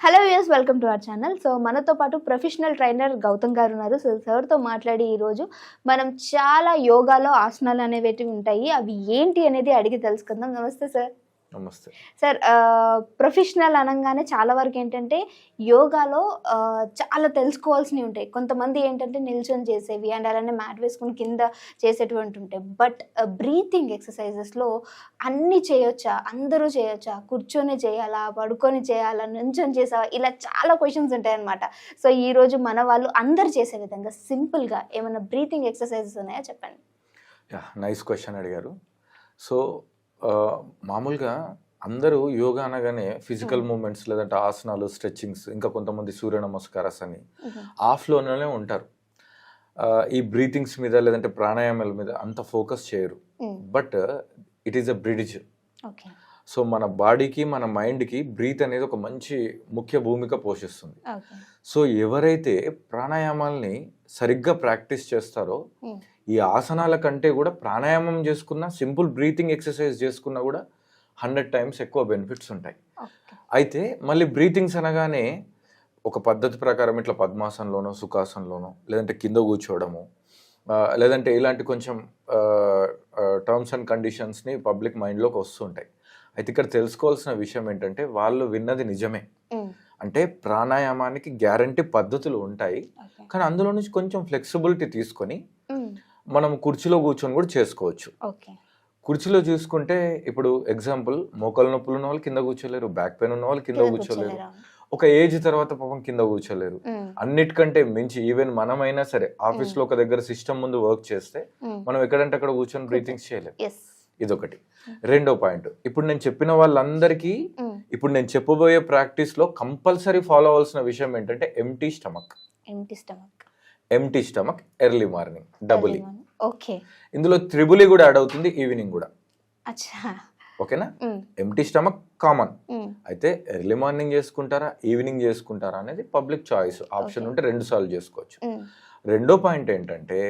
Hello viewers, welcome to our channel. So మనతో పాటు professional trainer Gautam గారు ఉన్నారు. సో సార్తో మాట్లాడి ఈరోజు మనం చాలా యోగాలో ఆసనాలు అనేవి ఉంటాయి, అవి ఏంటి అనేది అడిగి తెలుసుకుందాం. నమస్తే సార్. నమస్తే సార్. ప్రొఫెషనల్ అనగానే చాలా వరకు ఏంటంటే యోగాలో చాలా తెలుసుకోవాల్సినవి ఉంటాయి. కొంతమంది ఏంటంటే నిల్చొని చేసేవి అండ్ అలానే మ్యాట్ వేసుకుని కింద చేసేటువంటి ఉంటాయి. బట్ బ్రీతింగ్ ఎక్సర్సైజెస్లో అన్నీ చేయొచ్చా, అందరూ చేయొచ్చా, కూర్చొని చేయాలా, పడుకొని చేయాలా, నిల్చొని చేసావా, ఇలా చాలా క్వశ్చన్స్ ఉంటాయన్నమాట. సో ఈరోజు మన వాళ్ళు అందరు చేసే విధంగా సింపుల్గా ఏమైనా బ్రీతింగ్ ఎక్సర్సైజెస్ ఉన్నాయా చెప్పండి. నైస్ క్వశ్చన్ అడిగారు. సో మామూలుగా అందరూ యోగా అనగానే ఫిజికల్ మూమెంట్స్ లేదంటే ఆసనాలు, స్ట్రెచ్చింగ్స్, ఇంకా కొంతమంది సూర్య నమస్కారాస్ అని ఆఫ్లోనే ఉంటారు. ఈ బ్రీతింగ్స్ మీద లేదంటే ప్రాణాయామాల మీద అంత ఫోకస్ చేయరు. But it is a bridge. So మన బాడీకి మన మైండ్కి బ్రీత్ అనేది ఒక మంచి ముఖ్య భూమిక పోషిస్తుంది. సో ఎవరైతే ప్రాణాయామాల్ని సరిగ్గా ప్రాక్టీస్ చేస్తారో ఈ ఆసనాల కంటే కూడా ప్రాణాయామం చేసుకున్న, సింపుల్ బ్రీతింగ్ ఎక్సర్సైజ్ చేసుకున్నా కూడా 100 times ఎక్కువ బెనిఫిట్స్ ఉంటాయి. అయితే మళ్ళీ బ్రీతింగ్స్ అనగానే ఒక పద్ధతి ప్రకారం ఇట్లా పద్మాసనంలోనో, సుఖాసనంలోనో, లేదంటే కింద కూర్చోవడము, లేదంటే ఇలాంటి కొంచెం టర్మ్స్ అండ్ కండిషన్స్ని పబ్లిక్ మైండ్లోకి వస్తుంటాయి. అయితే ఇక్కడ తెలుసుకోవాల్సిన విషయం ఏంటంటే వాళ్ళు విన్నది నిజమే. అంటే ప్రాణాయామానికి గ్యారంటీ పద్ధతులు ఉంటాయి, కానీ అందులో నుంచి కొంచెం ఫ్లెక్సిబిలిటీ తీసుకొని మనం కుర్చీలో కూర్చొని కూడా చేసుకోవచ్చు. కుర్చీలో చూసుకుంటే ఇప్పుడు ఎగ్జాంపుల్ మోకాలు నొప్పులు ఉన్న వాళ్ళు కింద కూర్చోలేరు, బ్యాక్ పెయిన్ ఉన్న వాళ్ళు కింద కూర్చోలేరు, ఒక ఏజ్ తర్వాత పాపం కింద కూర్చోలేరు. అన్నిటికంటే మించి ఈవెన్ మనమైనా సరే ఆఫీస్ లో ఒక దగ్గర సిస్టమ్ ముందు వర్క్ చేస్తే మనం ఎక్కడంటే అక్కడ కూర్చొని బ్రీతింగ్స్ చేయలేము. ఇదొకటి. రెండో పాయింట్, ఇప్పుడు నేను చెప్పిన వాళ్ళందరికీ ఇప్పుడు నేను చెప్పబోయే ప్రాక్టీస్ లో కంపల్సరీ ఫాలో అవ్వాల్సిన విషయం ఏంటంటే empty stomach early morning, double ఈ. ఇందులో త్రిబుల్ ఈ కూడా యాడ్ అవుతుంది, ఈవినింగ్ కూడా. ఓకేనా? Empty stomach common. అయితే ఎర్లీ మార్నింగ్ చేసుకుంటారా, ఈవినింగ్ చేసుకుంటారా అనేది పబ్లిక్ చాయిస్. ఆప్షన్ ఉంటే 2 సార్లు చేసుకోవచ్చు. రెండో పాయింట్ ఏంటంటే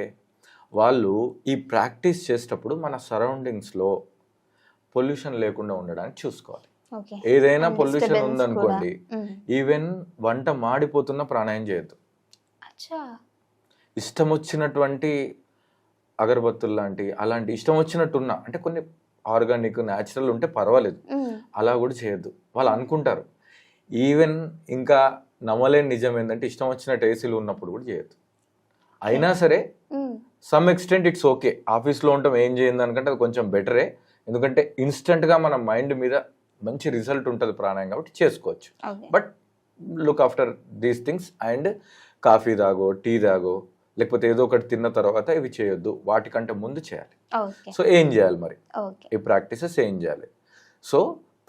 వాళ్ళు ఈ ప్రాక్టీస్ చేసేటప్పుడు మన సరౌండింగ్స్లో పొల్యూషన్ లేకుండా ఉండడానికి చూసుకోవాలి. ఏదైనా పొల్యూషన్ ఉందనుకోండి, ఈవెన్ వంట మాడిపోతున్న ప్రాణాయం చేయొద్దు. ఇష్టం వచ్చినటువంటి అగరబత్తులు లాంటి అలాంటి ఇష్టం వచ్చినట్టున్నా, అంటే కొన్ని ఆర్గానిక్ న్యాచురల్ ఉంటే పర్వాలేదు, అలా కూడా చేయొద్దు. వాళ్ళు అనుకుంటారు. ఈవెన్ ఇంకా నమ్మలేని నిజం ఏంటంటే ఇష్టం వచ్చినట్టు ఏసీలు ఉన్నప్పుడు కూడా చేయొద్దు. అయినా సరే సమ్ ఎక్స్టెంట్ ఇట్స్ ఓకే. ఆఫీస్లో ఉంటాం, ఏం చేయండి అనుకంటే అది కొంచెం బెటరే, ఎందుకంటే ఇన్స్టెంట్గా మన మైండ్ మీద మంచి రిజల్ట్ ఉంటుంది ప్రాణాయం, కాబట్టి చేసుకోవచ్చు. But look after these things and coffee తాగో, టీ తాగో, లేకపోతే ఏదో ఒకటి తిన్న తర్వాత ఇవి చేయొద్దు, వాటికంటే ముందు చేయాలి. సో ఏం చేయాలి మరి ఈ ప్రాక్టీసెస్ ఏం చేయాలి? సో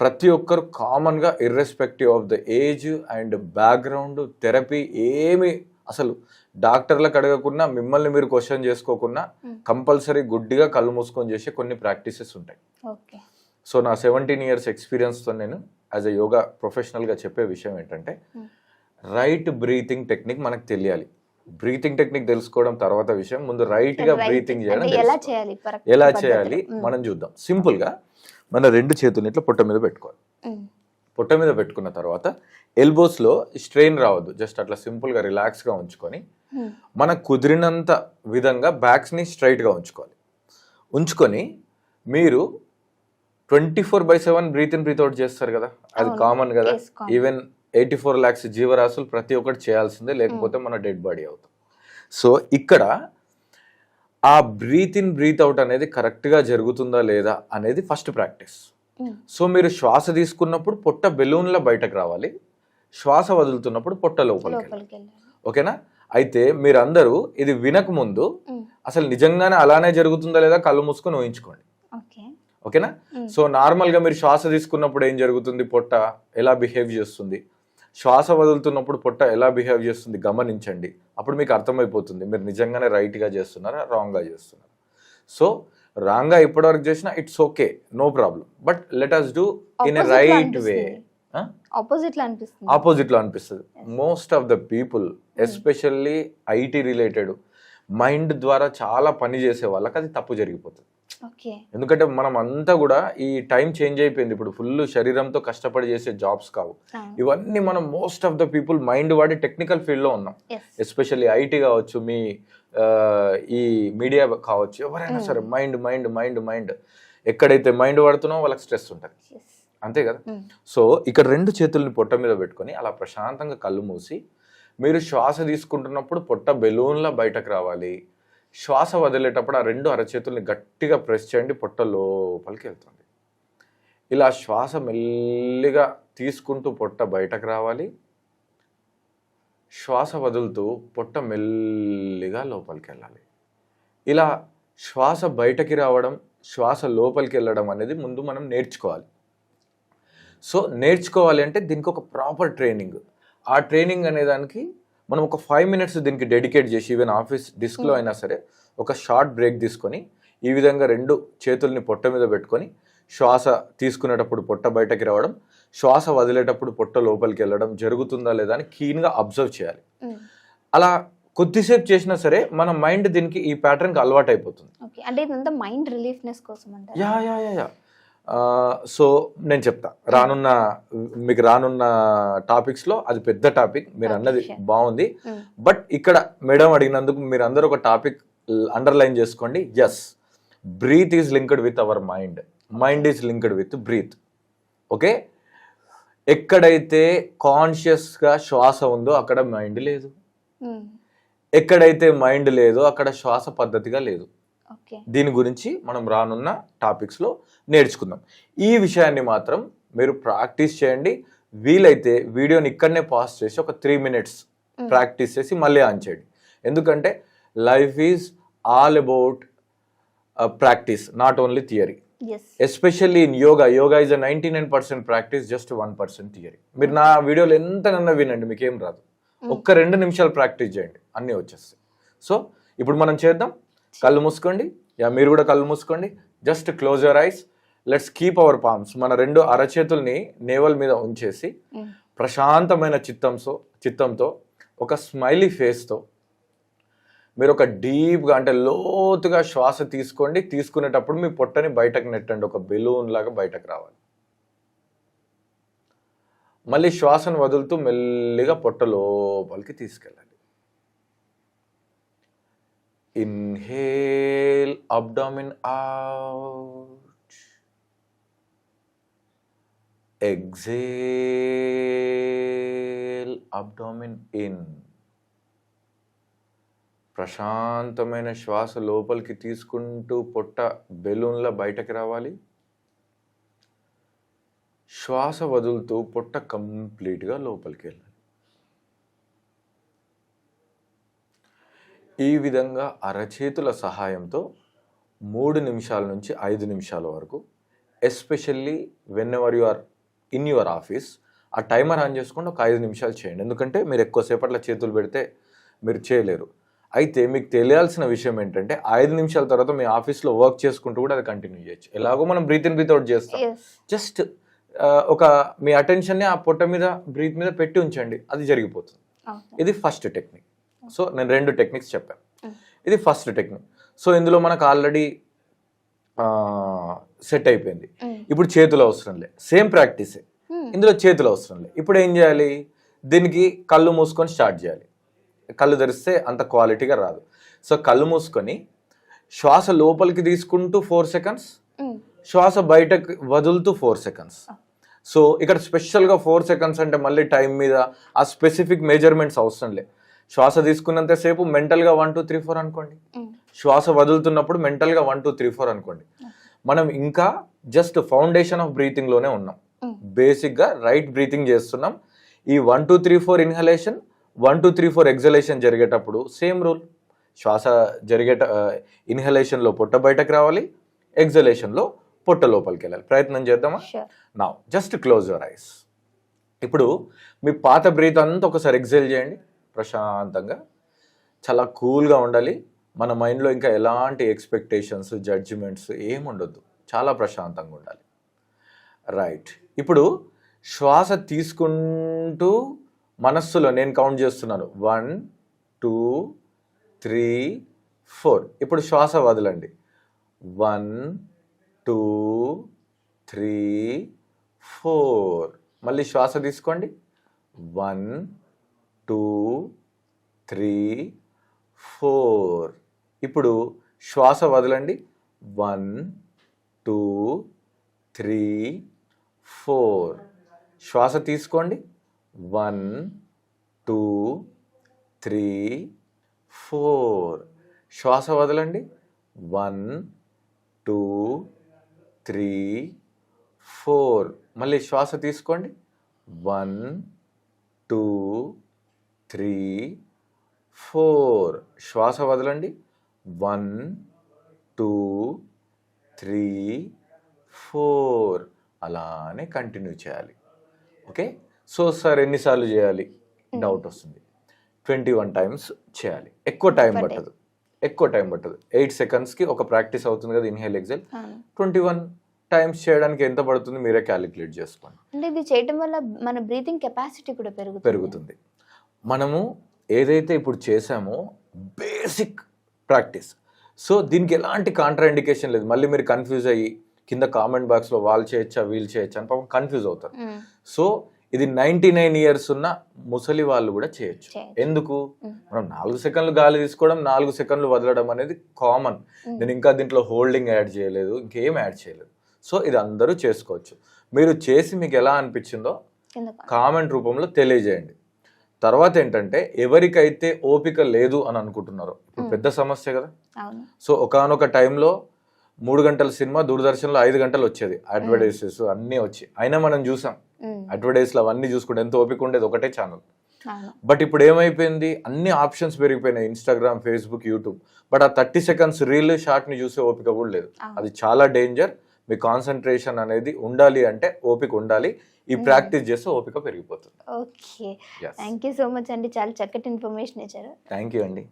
ప్రతి ఒక్కరు కామన్గా irrespective of the age and background, therapy ఏమి అసలు డాక్టర్లకు అడగకుండా, మిమ్మల్ని మీరు క్వశ్చన్ చేసుకోకుండా కంపల్సరీ గుడ్డిగా కళ్ళు మూసుకొని చేసే కొన్ని ప్రాక్టీసెస్ ఉంటాయి. సో నా 17 years ఎక్స్పీరియన్స్తో నేను యాజ్ అ యోగా ప్రొఫెషనల్గా చెప్పే విషయం ఏంటంటే రైట్ బ్రీతింగ్ టెక్నిక్ మనకు తెలియాలి. బ్రీతింగ్ టెక్నిక్ తెలుసుకోవడం తర్వాత విషయం, ముందు రైట్ గా బ్రీతింగ్ చేయడం ఎలా చేయాలి మనం చూద్దాం. సింపుల్ గా మన 2 చేతులు ఇట్లా పొట్ట మీద పెట్టుకోవాలి. పొట్ట మీద పెట్టుకున్న తర్వాత ఎల్బోస్ లో స్ట్రెయిన్ రావద్దు, జస్ట్ అట్లా సింపుల్ గా రిలాక్స్ గా ఉంచుకొని మనకు కుదిరినంత విధంగా బ్యాక్స్ ని స్ట్రైట్ గా ఉంచుకొని మీరు 24/7 బ్రీత్ ఇన్ బ్రీత్ అవుట్ చేస్తారు కదా, అది కామన్ కదా. ఈవెన్ 84 lakhs జీవరాశులు ప్రతి ఒక్కటి చేయాల్సిందే, లేకపోతే మన డెడ్ బాడీ అవుతాం. సో ఇక్కడ ఆ బ్రీత్ ఇన్ బ్రీత్ అవుట్ అనేది కరెక్ట్గా జరుగుతుందా లేదా అనేది ఫస్ట్ ప్రాక్టీస్. సో మీరు శ్వాస తీసుకున్నప్పుడు పొట్ట బెలూన్లో బయటకు రావాలి, శ్వాస వదులుతున్నప్పుడు పొట్ట లోపలికి వెళ్ళాలి. ఓకేనా? అయితే మీరందరూ ఇది వినక ముందు అసలు నిజంగానే అలానే జరుగుతుందా లేదా కళ్ళు మూసుకొని ఊహించుకోండి. ఓకేనా? సో నార్మల్గా మీరు శ్వాస తీసుకున్నప్పుడు ఏం జరుగుతుంది, పొట్ట ఎలా బిహేవ్ చేస్తుంది, శ్వాస వదులుతున్నప్పుడు పొట్ట ఎలా బిహేవ్ చేస్తుంది గమనించండి. అప్పుడు మీకు అర్థమైపోతుంది మీరు నిజంగానే రైట్గా చేస్తున్నారా, రాంగ్గా చేస్తున్నారా. సో రాంగ్గా ఇప్పటివరకు చేసినా it's okay, no problem, but let us do in a right way. ఆపోజిట్లో అనిపిస్తుంది. Most of the people especially IT related mind ద్వారా చాలా పని చేసే వాళ్ళకి అది తప్పు జరిగిపోతుంది. ఓకే. ఎందుకంటే మనం అంతా కూడా ఈ టైం చేంజ్ అయిపోయింది. ఇప్పుడు ఫుల్ శరీరంతో కష్టపడి చేసే జాబ్స్ కావు ఇవన్నీ. మనం most of the people mind వాడి టెక్నికల్ ఫీల్డ్లో ఉన్నాం. ఎస్పెషల్లీ ఐటీ కావచ్చు, మీ ఈ మీడియా కావచ్చు, ఎవరైనా సరే మైండ్ మైండ్ మైండ్ మైండ్ ఎక్కడైతే మైండ్ వాడుతున్నామో వాళ్ళకి స్ట్రెస్ ఉంటుంది, అంతే కదా. సో ఇక్కడ 2 చేతుల్ని పొట్ట మీద పెట్టుకొని అలా ప్రశాంతంగా కళ్ళు మూసి మీరు శ్వాస తీసుకుంటున్నప్పుడు పొట్ట బెలూన్లా బయటకు రావాలి. శ్వాస వదిలేటప్పుడు ఆ 2 అరచేతుల్ని గట్టిగా ప్రెస్ చేయండి, పొట్ట లోపలికి వెళ్తుంది. ఇలా శ్వాస మెల్లిగా తీసుకుంటూ పొట్ట బయటకు రావాలి. శ్వాస వదులుతూ పొట్ట మెల్లిగా లోపలికి వెళ్ళాలి. ఇలా శ్వాస బయటకి రావడం, శ్వాస లోపలికి వెళ్ళడం అనేది ముందు మనం నేర్చుకోవాలి. సో నేర్చుకోవాలి అంటే దీనికి ఒక ప్రాపర్ ట్రైనింగ్. ఆ ట్రైనింగ్ అనేదానికి మనం ఒక 5 minutes దీనికి డెడికేట్ చేసి, ఈవెన్ ఆఫీస్ డిస్క్లో అయినా సరే ఒక షార్ట్ బ్రేక్ తీసుకొని ఈ విధంగా 2 చేతుల్ని పొట్ట మీద పెట్టుకొని శ్వాస తీసుకునేటప్పుడు పొట్ట బయటకి రావడం, శ్వాస వదిలేటప్పుడు పొట్ట లోపలికి వెళ్ళడం జరుగుతుందా లేదా అని కీన్గా అబ్జర్వ్ చేయాలి. అలా కొద్దిసేపు చేసినా సరే మన మైండ్ దీనికి ఈ ప్యాటర్న్కి అలవాటు అయిపోతుంది. అంటే ఇదంతా మైండ్ రిలీఫ్నెస్ కోసం అంటారు. యా. సో నేను చెప్తా, మీకు రానున్న టాపిక్స్లో అది పెద్ద టాపిక్. మీరు అన్నది బాగుంది, బట్ ఇక్కడ మేడం అడిగినందుకు మీరు అందరూ ఒక టాపిక్ అండర్లైన్ చేసుకోండి. Yes, breath is linked with our mind, mind is linked with breath. Okay, ఎక్కడైతే కాన్షియస్గా శ్వాస ఉందో అక్కడ మైండ్ లేదు, ఎక్కడైతే మైండ్ లేదో అక్కడ శ్వాస పద్ధతిగా లేదు. దీని గురించి మనం రానున్న టాపిక్స్లో నేర్చుకుందాం. ఈ విషయాన్ని మాత్రం మీరు ప్రాక్టీస్ చేయండి. వీలైతే వీడియోని ఇక్కడనే పాస్ చేసి ఒక 3 minutes ప్రాక్టీస్ చేసి మళ్ళీ ఆన్ చేయండి. ఎందుకంటే life is all about practice, not only theory. Especially in yoga, yoga is 99% practice, just 1% theory. మీరు నా వీడియోలు ఎంతనన్నా వినండి, మీకేం రాదు. ఒక్క 2 నిమిషాలు ప్రాక్టీస్ చేయండి, అన్నీ వచ్చేస్తాయి. సో ఇప్పుడు మనం చేద్దాం. కళ్ళు మూసుకోండి. మీరు కూడా కళ్ళు మూసుకోండి. Just close your eyes. Let's keep our palms. మన 2 అరచేతుల్ని నేవల్ మీద ఉంచేసి ప్రశాంతమైన చిత్తంతో ఒక స్మైలీ ఫేస్తో మీరు ఒక డీప్గా అంటే లోతుగా శ్వాస తీసుకోండి. తీసుకునేటప్పుడు మీ పొట్టని బయటకు నెట్టండి, ఒక బెలూన్ లాగా బయటకు రావాలి. మళ్ళీ శ్వాసను వదులుతూ మెల్లిగా పొట్ట లోపలికి తీసుకెళ్ళాలి. Inhale, abdomen out. Exhale, abdomen in. ప్రశాంతమైన శ్వాస లోపలికి తీసుకుంటూ పొట్ట బెలూన్లా బయటకు రావాలి. శ్వాస వదులుతూ పొట్ట కంప్లీట్గా లోపలికి వెళ్ళాలి. ఈ విధంగా అరచేతుల సహాయంతో 3 నిమిషాల నుంచి 5 నిమిషాల వరకు, especially whenever you are in your office, ఆ టైమర్ ఆన్ చేసుకుంటూ ఒక 5 నిమిషాలు చేయండి. ఎందుకంటే మీరు ఎక్కువసేపట్లో చేతులు పెడితే మీరు చేయలేరు. అయితే మీకు తెలియాల్సిన విషయం ఏంటంటే 5 నిమిషాల తర్వాత మీ ఆఫీస్లో వర్క్ చేసుకుంటూ కూడా అది కంటిన్యూ చేయొచ్చు. ఎలాగో మనం బ్రీత్ ఇన్ బ్రీత్ అవుట్ చేస్తాం. జస్ట్ ఒక మీ అటెన్షన్ని ఆ పొట్ట మీద, బ్రీత్ మీద పెట్టి ఉంచండి, అది జరిగిపోతుంది. ఇది ఫస్ట్ టెక్నిక్. సో నేను 2 టెక్నిక్స్ చెప్పాను. ఇది ఫస్ట్ టెక్నిక్. సో ఇందులో మనకు ఆల్రెడీ సెట్ అయిపోయింది. ఇప్పుడు చేతులు అవసరం లే, సేమ్ ప్రాక్టీసే. ఇందులో చేతులు అవసరం లే. ఇప్పుడు ఏం చేయాలి? దీనికి కళ్ళు మూసుకొని స్టార్ట్ చేయాలి. కళ్ళు తెరిస్తే అంత క్వాలిటీగా రాదు. సో కళ్ళు మూసుకొని శ్వాస లోపలికి తీసుకుంటూ 4 seconds, శ్వాస బయటకు వదులుతూ 4 seconds. సో ఇక్కడ స్పెషల్గా 4 seconds అంటే మళ్ళీ టైం మీద ఆ స్పెసిఫిక్ మెజర్మెంట్స్ అవసరం లే. శ్వాస తీసుకున్నంతసేపు మెంటల్గా 1 2 3 4 అనుకోండి. శ్వాస వదులుతున్నప్పుడు మెంటల్గా 1 2 3 4 అనుకోండి. మనం ఇంకా జస్ట్ ఫౌండేషన్ ఆఫ్ బ్రీతింగ్లోనే ఉన్నాం. బేసిక్గా రైట్ బ్రీతింగ్ చేస్తున్నాం. ఈ 1 2 3 4 ఇన్హలేషన్, 1 2 3 4 ఎగ్జలేషన్ జరిగేటప్పుడు సేమ్ రూల్. శ్వాస ఇన్హలేషన్లో పొట్ట బయటకు రావాలి, ఎగ్జలేషన్లో పొట్ట లోపలికి వెళ్ళాలి. ప్రయత్నం చేద్దామా? Now just close your eyes. ఇప్పుడు మీ పాత బ్రీత్ అంతా ఒకసారి ఎగ్జేల్ చేయండి. ప్రశాంతంగా, చాలా కూల్గా ఉండాలి. మన మైండ్లో ఇంకా ఎలాంటి ఎక్స్పెక్టేషన్స్, జడ్జిమెంట్స్ ఏముండొద్దు. చాలా ప్రశాంతంగా ఉండాలి. రైట్. ఇప్పుడు శ్వాస తీసుకుంటూ మనస్సులో నేను కౌంట్ చేస్తున్నాను, 1 2 3 4. ఇప్పుడు శ్వాస వదలండి. 1 2 3 4. మళ్ళీ శ్వాస తీసుకోండి. 1 2 3 4. ఇప్పుడు శ్వాస వదలండి. 1 2 3 4. శ్వాస తీసుకోండి. 1 2 3 4. శ్వాస వదలండి. 1 2 3 4. మళ్ళీ శ్వాస తీసుకోండి. 1 2 3 4. శ్వాస వదలండి. 1 2 3 4. అలానే కంటిన్యూ చేయాలి. ఓకే. సో సార్ ఎన్నిసార్లు చేయాలి డౌట్ వస్తుంది. 21 టైమ్స్ చేయాలి. ఎక్కువ టైం పట్టదు. 8 సెకండ్స్కి ఒక ప్రాక్టీస్ అవుతుంది కదా ఇన్హేల్ ఎక్సెల్. 21 టైమ్స్ చేయడానికి ఎంత పడుతుంది మీరే క్యాలిక్యులేట్ చేసుకోండి. అంటే ఇది చేయడం వల్ల మన బ్రీతింగ్ కెపాసిటీ కూడా పెరుగుతుంది. మనము ఏదైతే ఇప్పుడు చేసామో బేసిక్ ప్రాక్టీస్. సో దీనికి ఎలాంటి కాంట్రా ఇండికేషన్ లేదు. మళ్ళీ మీరు కన్ఫ్యూజ్ అయ్యి కింద కామెంట్ బాక్స్లో వాళ్ళు చేయొచ్చా వీళ్ళు చేయొచ్చా అని పాపం కన్ఫ్యూజ్ అవుతారు. సో ఇది 99 ఇయర్స్ ఉన్న ముసలి వాళ్ళు కూడా చేయొచ్చు. ఎందుకు? మనం 4 సెకండ్లు గాలి తీసుకోవడం 4 సెకండ్లు వదలడం అనేది కామన్. నేను ఇంకా దీంట్లో హోల్డింగ్ యాడ్ చేయలేదు, ఇంకేం యాడ్ చేయలేదు. సో ఇది అందరూ చేసుకోవచ్చు. మీరు చేసి మీకు ఎలా అనిపించిందో కామెంట్ రూపంలో తెలియజేయండి. తర్వాత ఏంటంటే ఎవరికైతే ఓపిక లేదు అని అనుకుంటున్నారో, ఇప్పుడు పెద్ద సమస్య కదా. సో ఒకానొక టైంలో 3 గంటల సినిమా దూరదర్శన్లో 5 గంటలు వచ్చేది, అడ్వర్టైజెస్ అన్నీ వచ్చి. అయినా మనం చూసాం అడ్వర్టైజ్లు అవన్నీ చూసుకుంటే ఎంత ఓపిక ఉండేది, ఒకటే ఛానల్. బట్ ఇప్పుడు ఏమైపోయింది, అన్ని ఆప్షన్స్ పెరిగిపోయినాయి, ఇన్స్టాగ్రామ్, ఫేస్బుక్, యూట్యూబ్. బట్ ఆ 30 సెకండ్స్ రీల్ షార్ట్ని చూసే ఓపిక కూడా లేదు. అది చాలా డేంజర్. మీ కాన్సన్ట్రేషన్ అనేది ఉండాలి అంటే ఓపిక ఉండాలి. ఈ ప్రాక్టీస్ చేస్తే ఓపిక పెరిగిపోతుంది. Okay, thank you so much అండి, చాలా చక్కటి ఇన్ఫర్మేషన్ ఇచ్చారు. థ్యాంక్ యూ అండి.